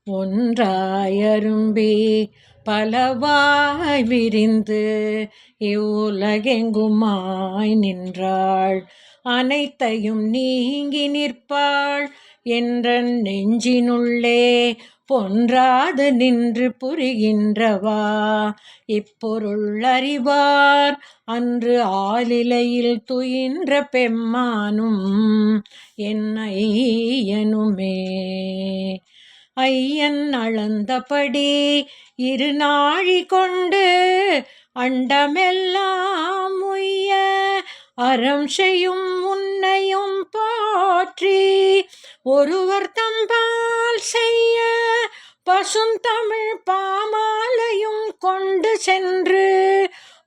ஒன்றாயரும்பி பலவாய் விரிந்து இவ்வுலகெங்குமாய் நின்றாள். அனைத்தையும் நீங்கி நிற்பாள் என்ற நெஞ்சினுள்ளே பொன்றாது நின்று புரிகின்றவா இப்பொருள் அறிவார். அன்று ஆலிலையில் துயின்ற பெம்மானும் என் ஐயனுமே. ஐயன் அளந்தபடி இருநாழி கொண்டு அண்டமெல்லாம் உய்ய அறம் செய்யும் உன்னையும் போற்றி ஒருவர் தம்பால் செய்ய பசுந்தமிழ் பாமாலையும் கொண்டு சென்று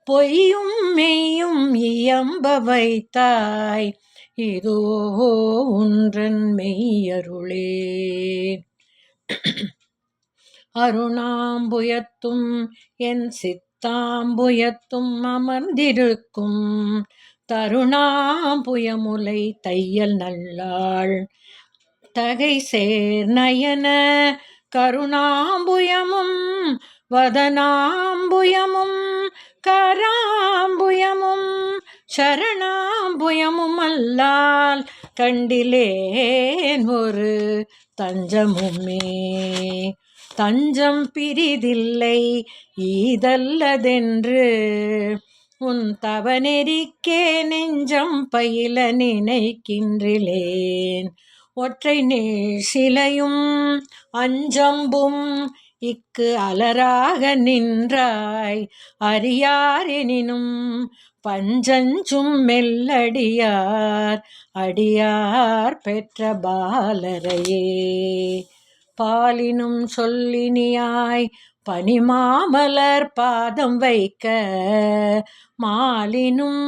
பொய்யும் மெய்யும் இயம்ப வைத்தாய் இதுவோ உன்றன் மெய்யருளே. அருணாம்புயத்தும் என் சித்தாம்புயத்தும் அமர்ந்திருக்கும் தருணாம்புயமுலை தையல் நல்லாள் தகை சேர் நயன கருணாம்புயமும் வதனாம்புயமும் கராம்புயமும் சரணாம்புயமும் அல்லால் கண்டிலேன் ஒரு தஞ்சமுமே. தஞ்சம் பிரிதில்லை ஈதல்லதென்று உன் தவநெறிக்கே நெஞ்சம் பயில நினைக்கின்றிலேன். ஒற்றை சிலையும் அஞ்சம்பும் இக்கு அலராக நின்றாய் அறியாரெனினும் பஞ்சஞ்சும் மெல்லடியார் அடியார் பெற்ற பாலரையே. பாலினும் சொல்லினியாய் பனிமாமலர் பாதம் வைக்க மாலினும்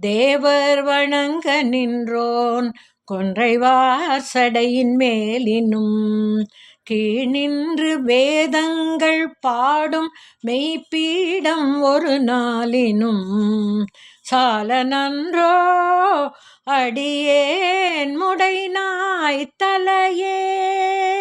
தேவர் வணங்க நின்றோன் கொன்றைவார் சடையின் மேலினும் கீழ் நின்று வேதங்கள் பாடும் மெய்ப்பீடம் ஒரு நாளினும் சால நன்றோ அடியேன் முடைநாய் தலையே.